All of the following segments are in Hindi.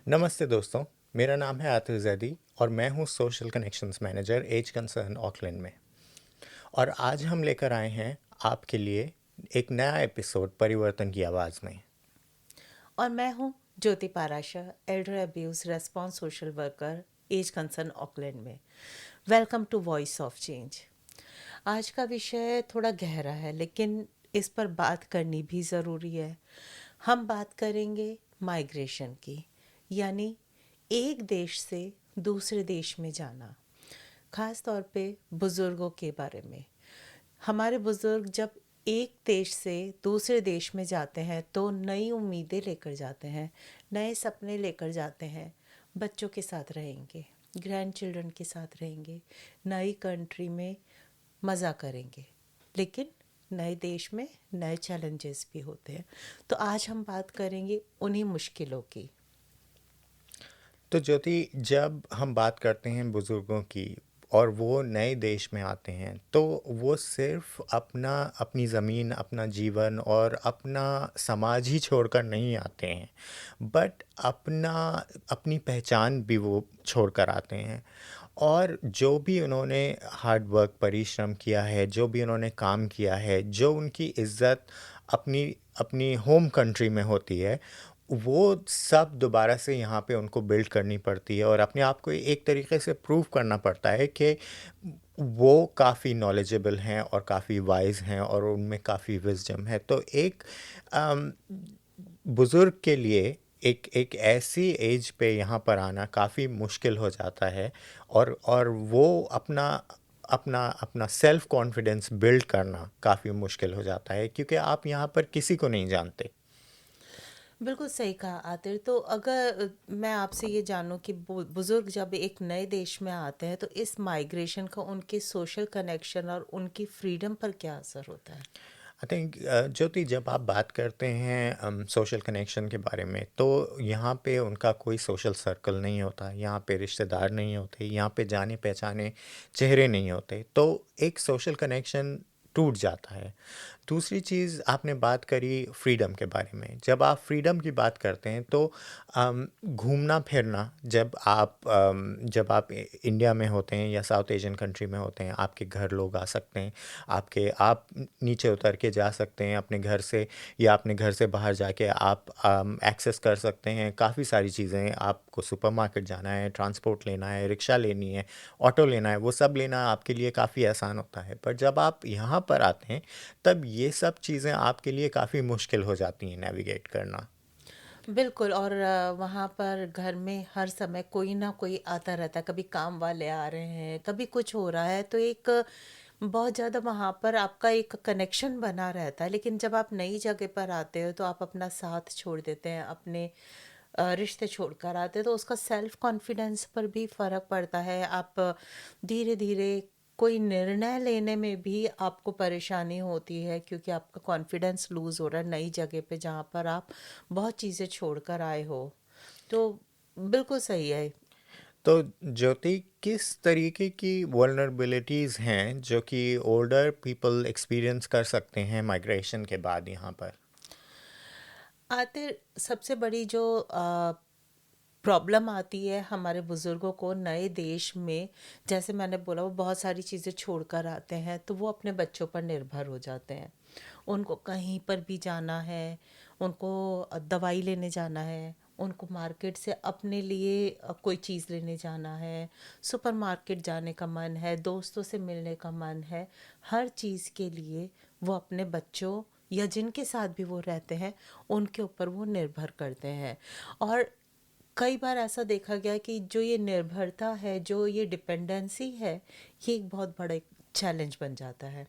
नमस्ते दोस्तों। मेरा नाम है आतिफ जैदी और मैं हूँ social connections manager Age Concern Auckland में। और आज हम लेकर आए हैं आपके लिए एक नया एपिसोड परिवर्तन की आवाज़ में। और मैं हूँ Jyoti Parasha, elder abuse response social worker, Age Concern Auckland में। Welcome to Voice of Change. आज का विषय थोड़ा गहरा है, लेकिन इस पर बात करनी भी ज़रूरी है। हम बात करेंगे माइग्रेशन की, यानी एक देश से दूसरे देश में जाना, ख़ास तौर पे बुज़ुर्गों के बारे में। हमारे बुज़ुर्ग जब एक देश से दूसरे देश में जाते हैं तो नई उम्मीदें लेकर जाते हैं, नए सपने लेकर जाते हैं। बच्चों के साथ रहेंगे, ग्रैंड चिल्ड्रन के साथ रहेंगे, नई कंट्री में मज़ा करेंगे, लेकिन नए देश में नए चैलेंजेस भी होते हैं। तो आज हम बात करेंगे उन्हीं मुश्किलों की। तो ज्योति, जब हम बात करते हैं बुज़ुर्गों की और वो नए देश में आते हैं तो वो सिर्फ अपनी ज़मीन, अपना जीवन और अपना समाज ही छोड़कर नहीं आते हैं, बट अपनी पहचान भी वो छोड़कर आते हैं। और जो भी उन्होंने हार्ड वर्क, परिश्रम किया है, जो भी उन्होंने काम किया है, जो उनकी इज़्ज़त अपनी अपनी होम कंट्री में होती है, वो सब दोबारा से यहाँ पे उनको बिल्ड करनी पड़ती है और अपने आप को एक तरीके से प्रूव करना पड़ता है कि वो काफ़ी नॉलेजेबल हैं और काफ़ी वाइज हैं और उनमें काफ़ी विजडम है। तो एक अम, बुज़ुर्ग के लिए एक एक ऐसी एज पे यहाँ पर आना काफ़ी मुश्किल हो जाता है। और वो अपना अपना अपना सेल्फ कॉन्फिडेंस बिल्ड करना काफ़ी मुश्किल हो जाता है, क्योंकि आप यहाँ पर किसी को नहीं जानते। बिल्कुल सही कहा आतिर। तो अगर मैं आपसे ये जानूं कि बुजुर्ग जब एक नए देश में आते हैं तो इस माइग्रेशन का उनके सोशल कनेक्शन और उनकी फ्रीडम पर क्या असर होता है? आई थिंक ज्योति, जब आप बात करते हैं सोशल कनेक्शन के बारे में, तो यहाँ पे उनका कोई सोशल सर्कल नहीं होता, यहाँ पे रिश्तेदार नहीं होते, यहाँ पे जाने पहचाने चेहरे नहीं होते, तो एक सोशल कनेक्शन टूट जाता है। दूसरी चीज़, आपने बात करी फ्रीडम के बारे में। जब आप फ्रीडम की बात करते हैं तो घूमना फिरना, जब आप इंडिया में होते हैं या साउथ एशियन कंट्री में होते हैं, आपके घर लोग आ सकते हैं, आप नीचे उतर के जा सकते हैं अपने घर से, या अपने घर से बाहर जाके आप एक्सेस कर सकते हैं काफ़ी सारी चीज़ें। आपको सुपरमार्केट जाना है, ट्रांसपोर्ट लेना है, रिक्शा लेनी है, ऑटो लेना है, वो सब लेना आपके लिए काफ़ी आसान होता है। पर जब आप यहाँ पर आते हैं तब ये सब चीज़ें आपके लिए काफ़ी मुश्किल हो जाती हैं नेविगेट करना। बिल्कुल। और वहाँ पर घर में हर समय कोई ना कोई आता रहता है, कभी काम वाले आ रहे हैं, कभी कुछ हो रहा है, तो एक बहुत ज़्यादा वहाँ पर आपका एक कनेक्शन बना रहता है। लेकिन जब आप नई जगह पर आते हो तो आप अपना साथ छोड़ देते हैं, अपने रिश्ते छोड़कर आते हैं, तो उसका सेल्फ कॉन्फिडेंस पर भी फ़र्क पड़ता है। आप धीरे धीरे कोई निर्णय लेने में भी आपको परेशानी होती है, क्योंकि आपका कॉन्फिडेंस लूज़ हो रहा है नई जगह पे जहाँ पर आप बहुत चीज़ें छोड़कर आए हो। तो बिल्कुल सही है। तो ज्योति, किस तरीके की वल्नरेबिलिटीज़ हैं जो कि ओल्डर पीपल एक्सपीरियंस कर सकते हैं माइग्रेशन के बाद यहाँ पर? आते सबसे बड़ी जो प्रॉब्लम आती है हमारे बुज़ुर्गों को नए देश में, जैसे मैंने बोला, वो बहुत सारी चीज़ें छोड़कर आते हैं तो वो अपने बच्चों पर निर्भर हो जाते हैं। उनको कहीं पर भी जाना है, उनको दवाई लेने जाना है, उनको मार्केट से अपने लिए कोई चीज़ लेने जाना है, सुपरमार्केट जाने का मन है, दोस्तों से मिलने का मन है, हर चीज़ के लिए वो अपने बच्चों या जिनके साथ भी वो रहते हैं उनके ऊपर वो निर्भर करते हैं। और कई बार ऐसा देखा गया कि जो ये निर्भरता है, जो ये डिपेंडेंसी है, ये एक बहुत बड़ा एक चैलेंज बन जाता है।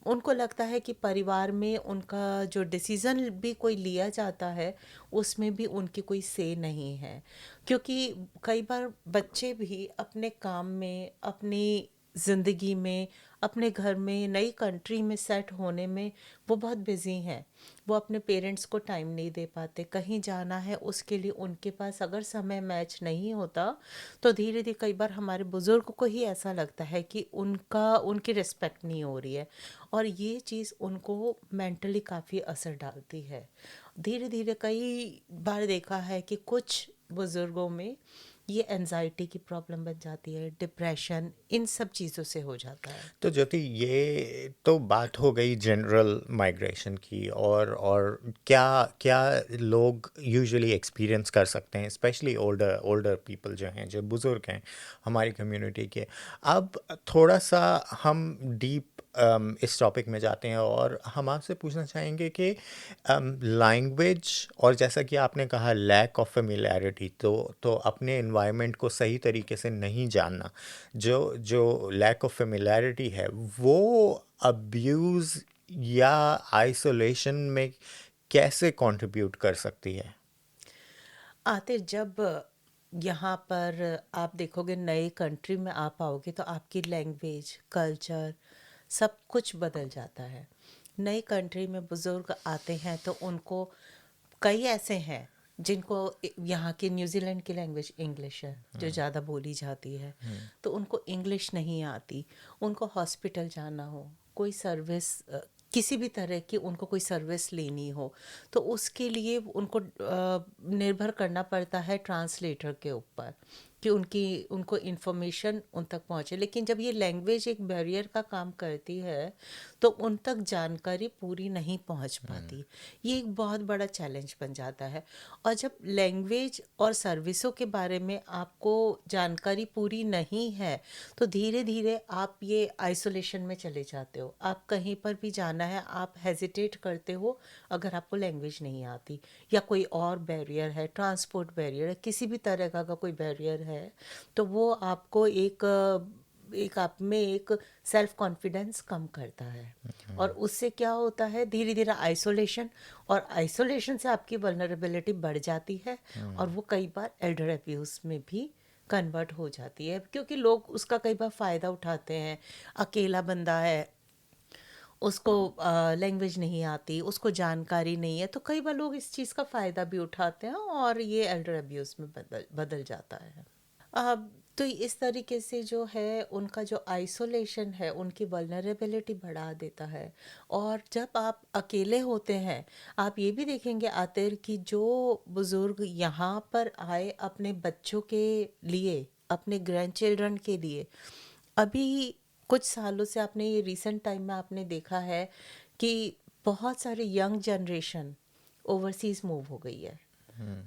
उनको लगता है कि परिवार में उनका जो डिसीज़न भी कोई लिया जाता है उसमें भी उनकी कोई से नहीं है, क्योंकि कई बार बच्चे भी अपने काम में, अपनी ज़िंदगी में, अपने घर में, नई कंट्री में सेट होने में वो बहुत बिज़ी हैं। वो अपने पेरेंट्स को टाइम नहीं दे पाते, कहीं जाना है उसके लिए उनके पास अगर समय मैच नहीं होता तो धीरे धीरे कई बार हमारे बुज़ुर्ग को ही ऐसा लगता है कि उनकी रिस्पेक्ट नहीं हो रही है, और ये चीज़ उनको मेंटली काफ़ी असर डालती है। धीरे धीरे कई बार देखा है कि कुछ बुज़ुर्गों में ये एंजाइटी की प्रॉब्लम बन जाती है, डिप्रेशन, इन सब चीज़ों से हो जाता है। तो ज्योति, ये तो बात हो गई जनरल माइग्रेशन की, और क्या क्या लोग यूजुअली एक्सपीरियंस कर सकते हैं, स्पेशली ओल्डर ओल्डर पीपल जो हैं, जो बुज़ुर्ग हैं हमारी कम्युनिटी के। अब थोड़ा सा हम डीप इस टॉपिक में जाते हैं, और हम आपसे पूछना चाहेंगे कि लैंग्वेज, और जैसा कि आपने कहा लैक ऑफ फेमिलियरिटी, तो अपने एनवायरनमेंट को सही तरीके से नहीं जानना, जो जो लैक ऑफ फेमिलियरिटी है, वो अब्यूज़ या आइसोलेशन में कैसे कंट्रीब्यूट कर सकती है? आते जब यहाँ पर आप देखोगे, नए कंट्री में आप आओगे तो आपकी लैंग्वेज, कल्चर, सब कुछ बदल जाता है। नई कंट्री में बुज़ुर्ग आते हैं तो उनको, कई ऐसे हैं जिनको यहाँ की न्यूजीलैंड की लैंग्वेज इंग्लिश है जो ज़्यादा बोली जाती है, तो उनको इंग्लिश नहीं आती। उनको हॉस्पिटल जाना हो, कोई सर्विस, किसी भी तरह की उनको कोई सर्विस लेनी हो, तो उसके लिए उनको निर्भर करना पड़ता है ट्रांसलेटर के ऊपर कि उनको इन्फॉर्मेशन उन तक पहुंचे। लेकिन जब ये लैंग्वेज एक बैरियर का काम करती है तो उन तक जानकारी पूरी नहीं पहुंच पाती। ये एक बहुत बड़ा चैलेंज बन जाता है। और जब लैंग्वेज और सर्विसों के बारे में आपको जानकारी पूरी नहीं है तो धीरे धीरे आप ये आइसोलेशन में चले जाते हो। आप कहीं पर भी जाना है, आप हेजिटेट करते हो अगर आपको लैंग्वेज नहीं आती, या कोई और बैरियर है, ट्रांसपोर्ट बैरियर है, किसी भी तरह का अगर कोई बैरियर है, तो वो आपको एक आप में एक सेल्फ कॉन्फिडेंस कम करता है। और उससे क्या होता है, धीरे धीरे आइसोलेशन, और आइसोलेशन से आपकी वल्नरेबिलिटी बढ़ जाती है, और वो कई बार एल्डर अब्यूज़ में भी कन्वर्ट हो जाती है, क्योंकि लोग उसका कई बार फ़ायदा उठाते हैं। अकेला बंदा है, उसको लैंग्वेज नहीं आती, उसको जानकारी नहीं है, तो कई बार लोग इस चीज़ का फ़ायदा भी उठाते हैं और ये एल्डर अब्यूज़ में बदल बदल जाता है। तो इस तरीके से जो है उनका जो आइसोलेशन है उनकी वल्नरेबिलिटी बढ़ा देता है। और जब आप अकेले होते हैं, आप ये भी देखेंगे आतिर कि जो बुज़ुर्ग यहाँ पर आए अपने बच्चों के लिए, अपने ग्रैंड चिल्ड्रन के लिए, अभी कुछ सालों से आपने ये रीसेंट टाइम में आपने देखा है कि बहुत सारे यंग जनरेशन ओवरसीज़ मूव हो गई है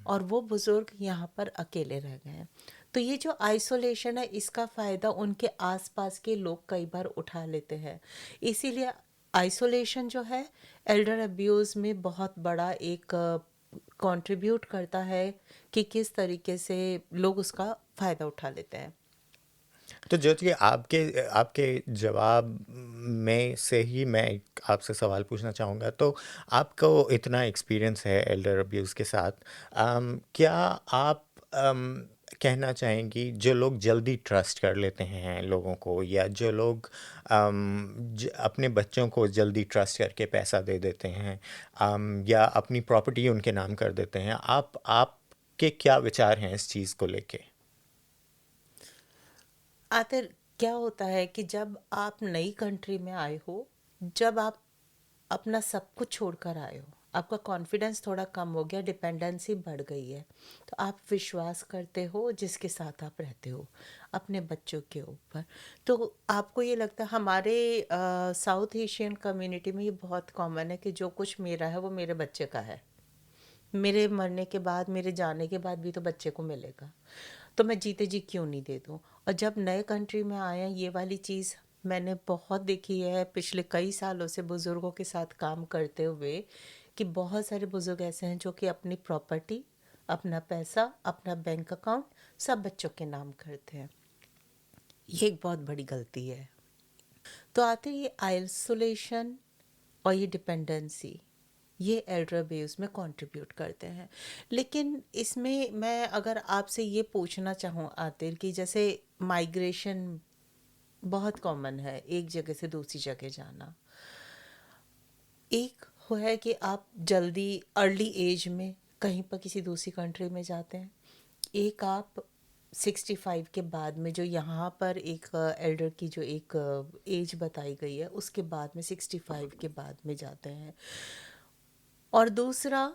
और वो बुज़ुर्ग यहाँ पर अकेले रह गए हैं। तो ये जो आइसोलेशन है इसका फ़ायदा उनके आसपास के लोग कई बार उठा लेते हैं। इसीलिए आइसोलेशन जो है एल्डर अब्यूज़ में बहुत बड़ा एक कंट्रीब्यूट करता है कि किस तरीके से लोग उसका फ़ायदा उठा लेते हैं। तो ज्योति, आपके आपके जवाब में से ही मैं एक आपसे सवाल पूछना चाहूँगा। तो आपको इतना एक्सपीरियंस है एल्डर अब्यूज़ के साथ, क्या आप कहना चाहेंगी जो लोग जल्दी ट्रस्ट कर लेते हैं लोगों को, या जो लोग अपने बच्चों को जल्दी ट्रस्ट करके पैसा दे देते हैं, या अपनी प्रॉपर्टी उनके नाम कर देते हैं, आपके क्या विचार हैं इस चीज़ को लेके? आखिर क्या होता है कि जब आप नई कंट्री में आए हो, जब आप अपना सब कुछ छोड़कर आए हो, आपका कॉन्फिडेंस थोड़ा कम हो गया, डिपेंडेंसी बढ़ गई है, तो आप विश्वास करते हो जिसके साथ आप रहते हो, अपने बच्चों के ऊपर। तो आपको ये लगता है, हमारे साउथ एशियन कम्युनिटी में ये बहुत कॉमन है कि जो कुछ मेरा है वो मेरे बच्चे का है। मेरे मरने के बाद, मेरे जाने के बाद भी तो बच्चे को मिलेगा, तो मैं जीते जी क्यों नहीं दे दूँ। और जब नए कंट्री में आए हैं, ये वाली चीज़ मैंने बहुत देखी है पिछले कई सालों से बुज़ुर्गों के साथ काम करते हुए, कि बहुत सारे बुज़ुर्ग ऐसे हैं जो कि अपनी प्रॉपर्टी, अपना पैसा, अपना बैंक अकाउंट सब बच्चों के नाम करते हैं। ये एक बहुत बड़ी गलती है। तो आते ये आइसोलेशन और ये डिपेंडेंसी, ये एल्डर अब्यूज़ में कंट्रीब्यूट करते हैं। लेकिन इसमें मैं अगर आपसे ये पूछना चाहूँ आतिर, कि जैसे माइग्रेशन बहुत कॉमन है, एक जगह से दूसरी जगह जाना। एक हो है कि आप जल्दी अर्ली एज में कहीं पर किसी दूसरी कंट्री में जाते हैं। एक आप 65 के बाद में, जो यहाँ पर एक एल्डर की जो एक एज बताई गई है, उसके बाद में 65 के बाद में जाते हैं। और दूसरा,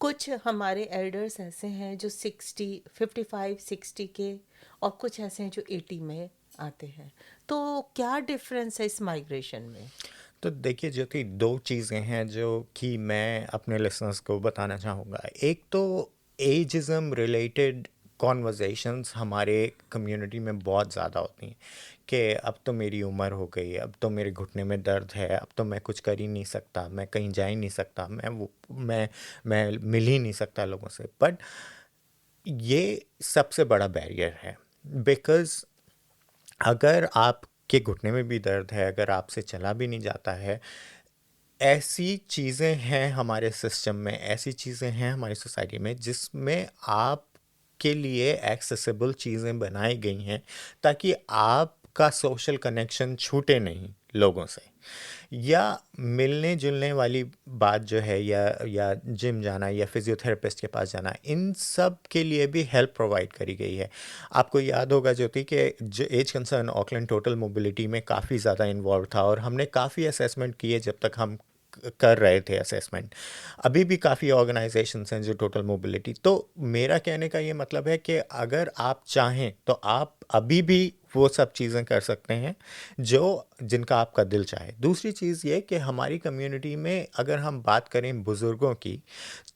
कुछ हमारे एल्डर्स ऐसे हैं जो 60 55 60 के, और कुछ ऐसे हैं जो 80 में आते हैं। तो क्या डिफरेंस है इस माइग्रेशन में? तो देखिए ज्योति, दो चीज़ें हैं जो कि मैं अपने लिसनर्स को बताना चाहूँगा। एक तो एजिज्म रिलेटेड कॉन्वर्जेशंस हमारे कम्युनिटी में बहुत ज़्यादा होती हैं कि अब तो मेरी उम्र हो गई, अब तो मेरे घुटने में दर्द है, अब तो मैं कुछ कर ही नहीं सकता, मैं कहीं जा ही नहीं सकता, मैं मिल ही नहीं सकता लोगों से। बट ये सबसे बड़ा बैरियर है, बिकॉज़ अगर आपके घुटने में भी दर्द है, अगर आपसे चला भी नहीं जाता है, ऐसी चीज़ें हैं हमारे सिस्टम में, ऐसी चीज़ें हैं हमारी सोसाइटी में जिसमें आपके लिए एक्सेसिबल चीज़ें बनाई गई हैं ताकि आपका सोशल कनेक्शन छूटे नहीं लोगों से, या मिलने जुलने वाली बात जो है, या जिम जाना या फिजियोथेरेपिस्ट के पास जाना, इन सब के लिए भी हेल्प प्रोवाइड करी गई है। आपको याद होगा ज्योति कि जो Age Concern Auckland total mobility में काफ़ी ज़्यादा इन्वॉल्व था, और हमने काफ़ी असेसमेंट किए जब तक हम कर रहे थे असेसमेंट। अभी भी काफ़ी ऑर्गेनाइजेशंस हैं जो टोटल मोबिलिटी, तो मेरा कहने का ये मतलब है कि अगर आप चाहें तो आप अभी भी वो सब चीज़ें कर सकते हैं जो जिनका आपका दिल चाहे। दूसरी चीज़ ये कि हमारी कम्युनिटी में अगर हम बात करें बुज़ुर्गों की,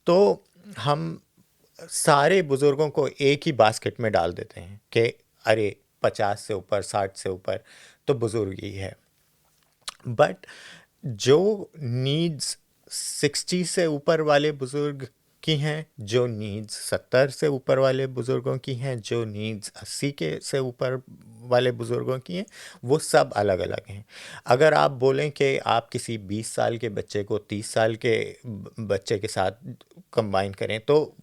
तो हम सारे बुज़ुर्गों को एक ही बास्केट में डाल देते हैं कि अरे 50 से ऊपर, 60 से ऊपर तो बुज़ुर्ग ही है। बट जो नीड्स 60 से ऊपर वाले बुजुर्ग की हैं, जो नीड्स 70 से ऊपर वाले बुजुर्गों की हैं, जो नीड्स 80 के से ऊपर वाले बुजुर्गों की हैं, वो सब अलग अलग हैं। अगर आप बोलें कि आप किसी 20 साल के बच्चे को 30 साल के बच्चे के साथ कंबाइन करें, तो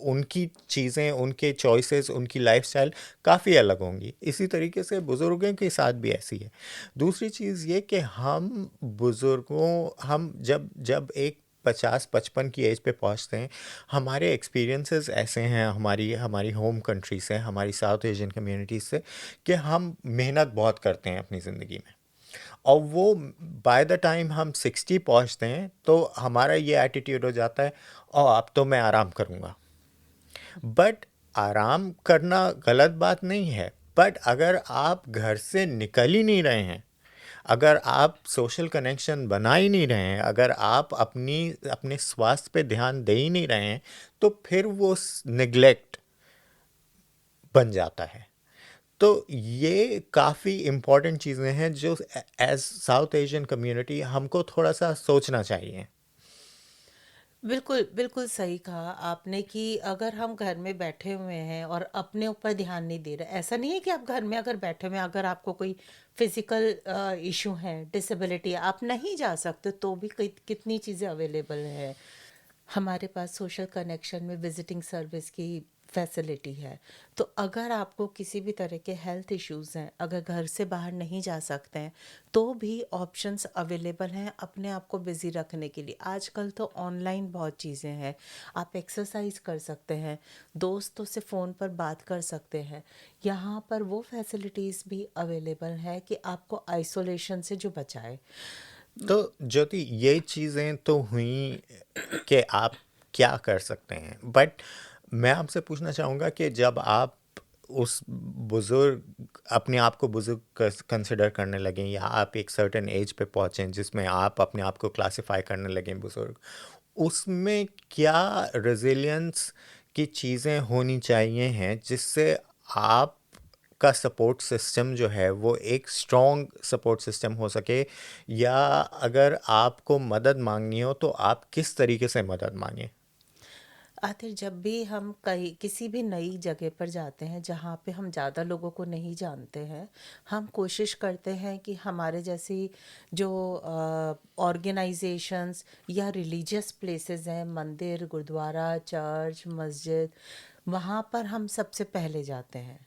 उनकी चीज़ें, उनके चॉइसेस, उनकी लाइफस्टाइल काफ़ी अलग होंगी। इसी तरीके से बुज़ुर्गों के साथ भी ऐसी है। दूसरी चीज़ ये कि हम जब जब एक 50-55 की एज पे पहुंचते हैं, हमारे एक्सपीरियंसेस ऐसे हैं हमारी हमारी होम कंट्री से, हमारी साउथ एशियन कम्युनिटीज से, कि हम मेहनत बहुत करते हैं अपनी ज़िंदगी में, और वो बाय द टाइम हम 60 पहुंचते हैं तो हमारा ये एटीट्यूड हो जाता है, और अब तो मैं आराम करूँगा। बट आराम करना गलत बात नहीं है, बट अगर आप घर से निकल ही नहीं रहे हैं, अगर आप सोशल कनेक्शन बना ही नहीं रहे हैं, अगर आप अपने स्वास्थ्य पे ध्यान दे ही नहीं रहे हैं, तो फिर वो निग्लेक्ट बन जाता है। तो ये काफ़ी इम्पोर्टेंट चीज़ें हैं जो एज साउथ एशियन कम्युनिटी हमको थोड़ा सा सोचना चाहिए। बिल्कुल, बिल्कुल सही कहा आपने कि अगर हम घर में बैठे हुए हैं और अपने ऊपर ध्यान नहीं दे रहे, ऐसा नहीं है कि आप घर में अगर बैठे हुए हैं, अगर आपको कोई फिजिकल इशू है, डिसेबिलिटी है, आप नहीं जा सकते, तो भी कितनी चीज़ें अवेलेबल है। हमारे पास सोशल कनेक्शन में विजिटिंग सर्विस की फैसिलिटी है। तो अगर आपको किसी भी तरह के हेल्थ इश्यूज़ हैं, अगर घर से बाहर नहीं जा सकते हैं, तो भी ऑप्शंस अवेलेबल हैं अपने आप को बिज़ी रखने के लिए। आजकल तो ऑनलाइन बहुत चीज़ें हैं, आप एक्सरसाइज कर सकते हैं, दोस्तों से फ़ोन पर बात कर सकते हैं। यहाँ पर वो फैसिलिटीज़ भी अवेलेबल है कि आपको आइसोलेशन से जो बचाए। तो ज्योति, ये चीज़ें तो हुई कि आप क्या कर सकते हैं, बट मैं आपसे पूछना चाहूँगा कि जब आप उस बुज़ुर्ग अपने आप को बुज़ुर्ग कंसिडर करने लगें, या आप एक सर्टेन एज पे पहुँचें जिसमें आप अपने आप को क्लासिफाई करने लगें बुज़ुर्ग, उसमें क्या रेजिलियंस की चीज़ें होनी चाहिए हैं जिससे आप का सपोर्ट सिस्टम जो है वो एक स्ट्रॉन्ग सपोर्ट सिस्टम हो सके, या अगर आपको मदद मांगनी हो तो आप किस तरीके से मदद मांगे? आखिर जब भी हम कहीं किसी भी नई जगह पर जाते हैं जहाँ पे हम ज़्यादा लोगों को नहीं जानते हैं, हम कोशिश करते हैं कि हमारे जैसी जो ऑर्गेनाइजेशंस या रिलीजियस प्लेसेस हैं, मंदिर, गुरुद्वारा, चर्च, मस्जिद, वहाँ पर हम सबसे पहले जाते हैं।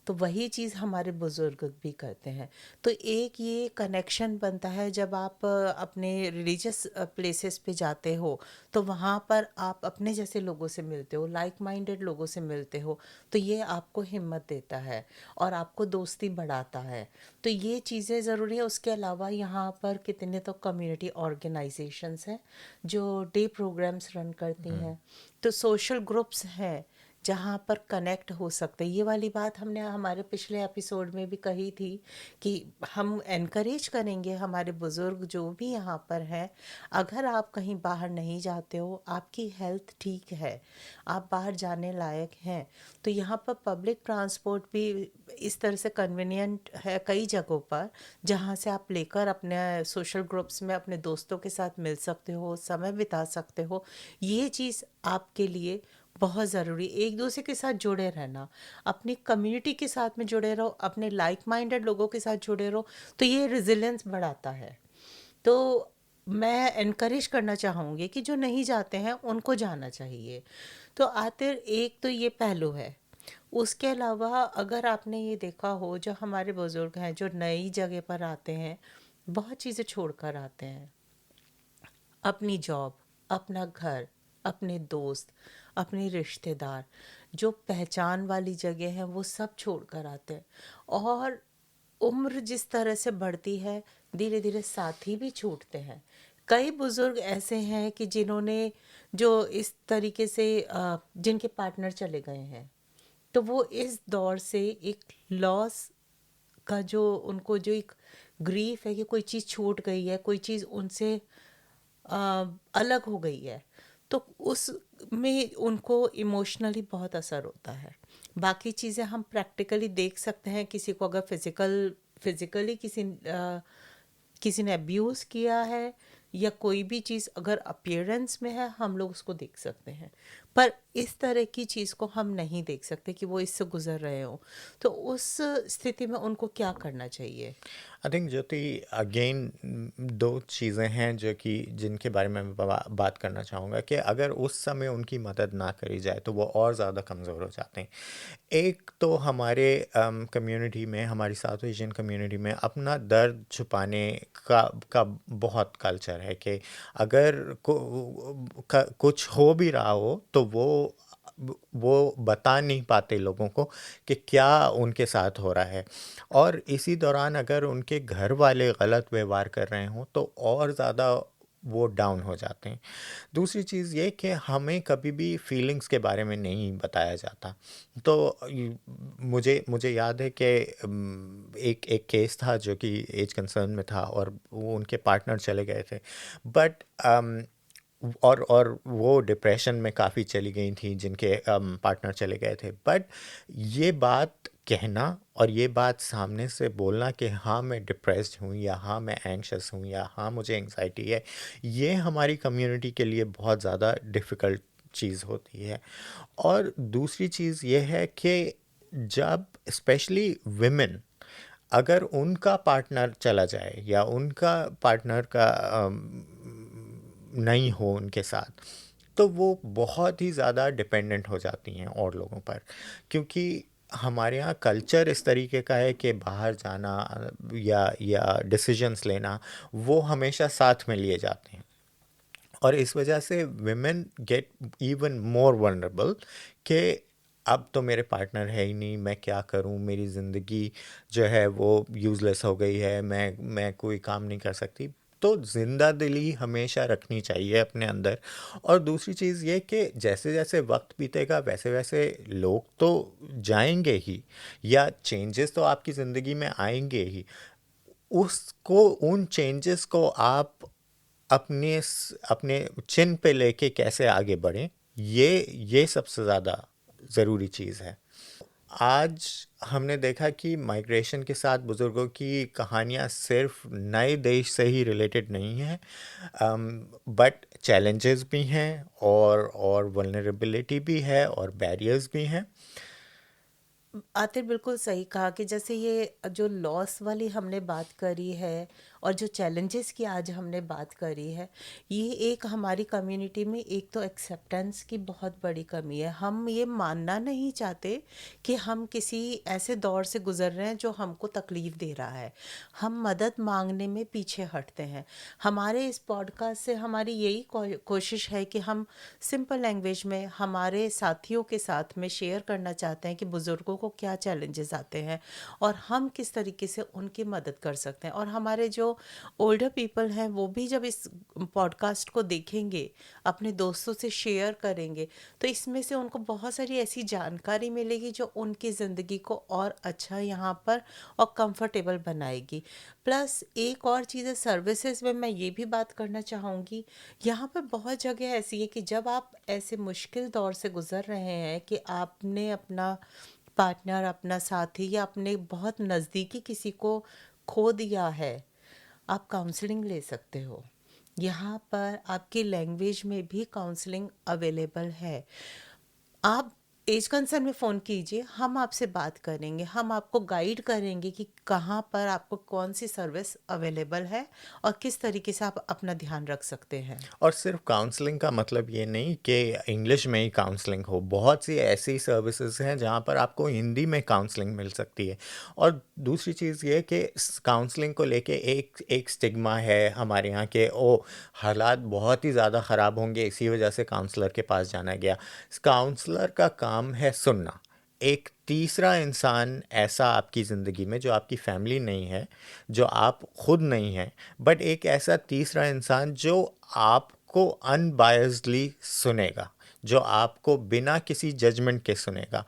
तो वही चीज़ हमारे बुज़ुर्ग भी करते हैं। तो एक ये कनेक्शन बनता है जब आप अपने रिलीजियस प्लेसेस पे जाते हो, तो वहाँ पर आप अपने जैसे लोगों से मिलते हो, लाइक माइंडेड लोगों से मिलते हो, तो ये आपको हिम्मत देता है और आपको दोस्ती बढ़ाता है। तो ये चीज़ें ज़रूरी है। उसके अलावा यहाँ पर कितने तो कम्युनिटी ऑर्गेनाइजेशंस हैं जो डे प्रोग्राम्स रन करती हैं, तो सोशल ग्रुप्स हैं जहाँ पर कनेक्ट हो सकते हैं। ये वाली बात हमने हमारे पिछले एपिसोड में भी कही थी कि हम एनकरेज करेंगे हमारे बुज़ुर्ग जो भी यहाँ पर हैं, अगर आप कहीं बाहर नहीं जाते हो, आपकी हेल्थ ठीक है, आप बाहर जाने लायक हैं, तो यहाँ पर पब्लिक ट्रांसपोर्ट भी इस तरह से कन्वीनियंट है कई जगहों पर, जहाँ से आप लेकर अपने सोशल ग्रुप्स में अपने दोस्तों के साथ मिल सकते हो, समय बिता सकते हो। ये चीज़ आपके लिए बहुत ज़रूरी, एक दूसरे के साथ जुड़े रहना, अपनी कम्युनिटी के साथ में जुड़े रहो, अपने लाइक माइंडेड लोगों के साथ जुड़े रहो, तो ये रेजिलियंस बढ़ाता है। तो मैं एनकरेज करना चाहूँगी कि जो नहीं जाते हैं उनको जाना चाहिए। तो आतिर एक तो ये पहलू है। उसके अलावा अगर आपने ये देखा हो, जो हमारे बुज़ुर्ग हैं जो नई जगह पर आते हैं, बहुत चीज़ें छोड़ कर आते हैं, अपनी जॉब, अपना घर, अपने दोस्त, अपने रिश्तेदार, जो पहचान वाली जगह है वो सब छोड़ कर आते हैं। और उम्र जिस तरह से बढ़ती है, धीरे धीरे साथी भी छूटते हैं। कई बुजुर्ग ऐसे हैं कि जिन्होंने जो इस तरीके से जिनके पार्टनर चले गए हैं, तो वो इस दौर से एक लॉस का जो उनको जो एक ग्रीफ है कि कोई चीज़ छूट गई है, कोई चीज़ उनसे अलग हो गई है, तो उस में उनको इमोशनली बहुत असर होता है। बाकी चीज़ें हम प्रैक्टिकली देख सकते हैं, किसी को अगर फिजिकली किसी ने अब्यूज़ किया है, या कोई भी चीज़ अगर अपीयरेंस में है, हम लोग उसको देख सकते हैं। पर इस तरह की चीज़ को हम नहीं देख सकते कि वो इससे गुजर रहे हो। तो उस स्थिति में उनको क्या करना चाहिए? आई थिंक ज्योति, अगेन दो चीज़ें हैं जो कि जिनके बारे में मैं बात करना चाहूँगा कि अगर उस समय उनकी मदद ना करी जाए तो वो और ज़्यादा कमज़ोर हो जाते हैं। एक तो हमारे कम्युनिटी में, हमारी साउथ एशियन कम्युनिटी में अपना दर्द छुपाने का बहुत कल्चर है कि अगर कुछ हो भी रहा हो तो वो बता नहीं पाते लोगों को कि क्या उनके साथ हो रहा है। और इसी दौरान अगर उनके घर वाले गलत व्यवहार कर रहे हों तो और ज़्यादा वो डाउन हो जाते हैं। दूसरी चीज़ ये कि हमें कभी भी फीलिंग्स के बारे में नहीं बताया जाता। तो मुझे मुझे याद है कि एक एक केस था जो कि एज कंसर्न में था और वो उनके पार्टनर चले गए थे, बट और वो डिप्रेशन में काफ़ी चली गई थी जिनके पार्टनर चले गए थे। बट ये बात कहना और ये बात सामने से बोलना कि हाँ मैं डिप्रेस्ड हूँ, या हाँ मैं एंग्शियस हूँ, या हाँ मुझे एंग्जाइटी है, ये हमारी कम्युनिटी के लिए बहुत ज़्यादा डिफ़िकल्ट चीज़ होती है। और दूसरी चीज़ ये है कि जब स्पेशली विमेन, अगर उनका पार्टनर चला जाए या उनका पार्टनर का नहीं हो उनके साथ, तो वो बहुत ही ज़्यादा डिपेंडेंट हो जाती हैं और लोगों पर, क्योंकि हमारे यहाँ कल्चर इस तरीके का है कि बाहर जाना या डिसीजंस लेना वो हमेशा साथ में लिए जाते हैं। और इस वजह से women get even more vulnerable कि अब तो मेरे पार्टनर है ही नहीं, मैं क्या करूं, मेरी ज़िंदगी जो है वो यूज़लेस हो गई है, मैं कोई काम नहीं कर सकती। तो जिंदा दिली हमेशा रखनी चाहिए अपने अंदर। और दूसरी चीज़ ये कि जैसे जैसे वक्त बीतेगा वैसे वैसे लोग तो जाएंगे ही, या चेंजेस तो आपकी ज़िंदगी में आएंगे ही। उसको, उन चेंजेस को आप अपने चिन पे लेके कैसे आगे बढ़ें, ये सबसे ज़्यादा ज़रूरी चीज़ है। आज हमने देखा कि माइग्रेशन के साथ बुज़ुर्गों की कहानियाँ सिर्फ नए देश से ही रिलेटेड नहीं हैं, बट चैलेंजेस भी हैं और वल्नरेबिलिटी भी है और बैरियर्स भी हैं। आतिर बिल्कुल सही कहा कि जैसे ये जो लॉस वाली हमने बात करी है, और जो चैलेंजेस की आज हमने बात करी है, ये एक हमारी कम्युनिटी में एक तो एक्सेप्टेंस की बहुत बड़ी कमी है। हम ये मानना नहीं चाहते कि हम किसी ऐसे दौर से गुजर रहे हैं जो हमको तकलीफ़ दे रहा है। हम मदद मांगने में पीछे हटते हैं। हमारे इस पॉडकास्ट से हमारी यही कोशिश है कि हम सिंपल लैंग्वेज में हमारे साथियों के साथ में शेयर करना चाहते हैं कि बुज़ुर्गों को क्या चैलेंजेस आते हैं और हम किस तरीके से उनकी मदद कर सकते हैं। और हमारे जो ओल्डर पीपल हैं वो भी जब इस पॉडकास्ट को देखेंगे, अपने दोस्तों से शेयर करेंगे, तो इसमें से उनको बहुत सारी ऐसी जानकारी मिलेगी जो उनकी ज़िंदगी को और अच्छा यहाँ पर और कंफर्टेबल बनाएगी। प्लस एक और चीज़ है, सर्विसेज में मैं ये भी बात करना चाहूँगी, यहाँ पर बहुत जगह ऐसी है कि जब आप ऐसे मुश्किल दौर से गुज़र रहे हैं कि आपने अपना पार्टनर, अपना साथी या अपने बहुत नज़दीकी किसी को खो दिया है, आप काउंसलिंग ले सकते हो। यहाँ पर आपकी लैंग्वेज में भी काउंसलिंग अवेलेबल है। आप एज कंसर्न में फ़ोन कीजिए, हम आपसे बात करेंगे, हम आपको गाइड करेंगे कि कहाँ पर आपको कौन सी सर्विस अवेलेबल है और किस तरीके से आप अपना ध्यान रख सकते हैं। और सिर्फ काउंसलिंग का मतलब ये नहीं कि इंग्लिश में ही काउंसलिंग हो, बहुत सी ऐसी सर्विसेज हैं जहाँ पर आपको हिंदी में काउंसलिंग मिल सकती है। और दूसरी चीज़ ये कि काउंसलिंग को लेके एक एक स्टिग्मा है हमारे यहाँ के, ओ हालात बहुत ही ज़्यादा ख़राब होंगे इसी वजह से काउंसलर के पास जाना गया। काउंसलर का काम है सुनना। एक तीसरा इंसान ऐसा आपकी ज़िंदगी में जो आपकी फैमिली नहीं है, जो आप खुद नहीं हैं, बट एक ऐसा तीसरा इंसान जो आपको अनबायस्डली सुनेगा, जो आपको बिना किसी जजमेंट के सुनेगा।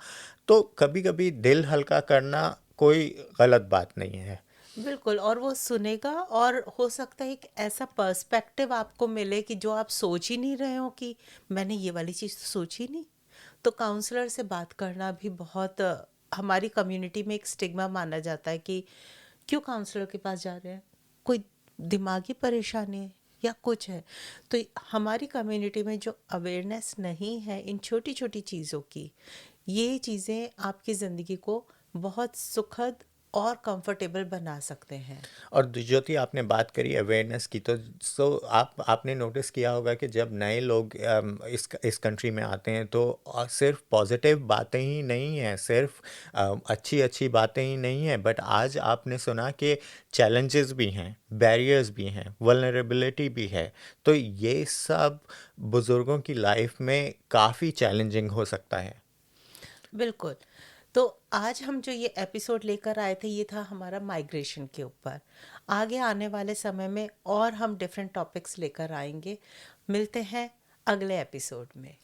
तो कभी कभी दिल हल्का करना कोई गलत बात नहीं है। बिल्कुल, और वो सुनेगा और हो सकता है एक ऐसा पर्सपेक्टिव आपको मिले कि जो आप सोच ही नहीं रहे हो कि मैंने ये वाली चीज़ तो सोची नहीं। तो काउंसलर से बात करना भी बहुत हमारी कम्युनिटी में एक स्टिग्मा माना जाता है कि क्यों काउंसलर के पास जा रहे हैं, कोई दिमागी परेशानी है या कुछ है। तो हमारी कम्युनिटी में जो अवेयरनेस नहीं है इन छोटी छोटी चीज़ों की, ये चीज़ें आपकी ज़िंदगी को बहुत सुखद और कंफर्टेबल बना सकते हैं। और ज्योति, आपने बात करी अवेयरनेस की, तो आपने नोटिस किया होगा कि जब नए लोग इस कंट्री में आते हैं तो सिर्फ पॉजिटिव बातें ही नहीं हैं, सिर्फ अच्छी अच्छी बातें ही नहीं हैं, बट आज आपने सुना कि चैलेंजेस भी हैं, बैरियर्स भी हैं, वल्नरेबिलिटी भी है। तो ये सब बुज़ुर्गों की लाइफ में काफ़ी चैलेंजिंग हो सकता है। बिल्कुल। तो आज हम जो ये एपिसोड लेकर आए थे ये था हमारा माइग्रेशन के ऊपर। आगे आने वाले समय में और हम डिफरेंट टॉपिक्स लेकर आएंगे। मिलते हैं अगले एपिसोड में।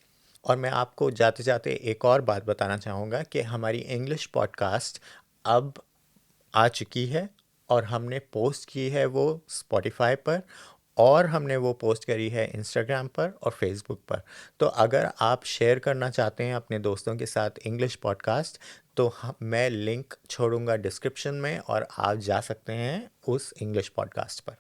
और मैं आपको जाते जाते एक और बात बताना चाहूँगा कि हमारी इंग्लिश पॉडकास्ट अब आ चुकी है, और हमने पोस्ट की है वो स्पॉटिफाई पर, और हमने वो पोस्ट करी है इंस्टाग्राम पर और फेसबुक पर। तो अगर आप शेयर करना चाहते हैं अपने दोस्तों के साथ इंग्लिश पॉडकास्ट, तो मैं लिंक छोड़ूंगा डिस्क्रिप्शन में, और आप जा सकते हैं उस इंग्लिश पॉडकास्ट पर।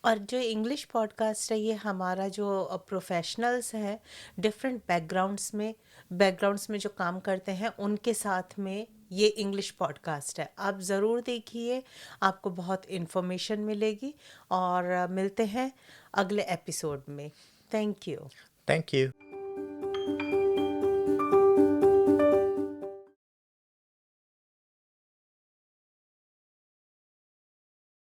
और जो इंग्लिश पॉडकास्ट है ये हमारा जो प्रोफेशनल्स हैं डिफरेंट बैकग्राउंड्स में जो काम करते हैं उनके साथ में ये इंग्लिश पॉडकास्ट है। आप ज़रूर देखिए, आपको बहुत इन्फॉर्मेशन मिलेगी। और मिलते हैं अगले एपिसोड में। Thank you. Thank you.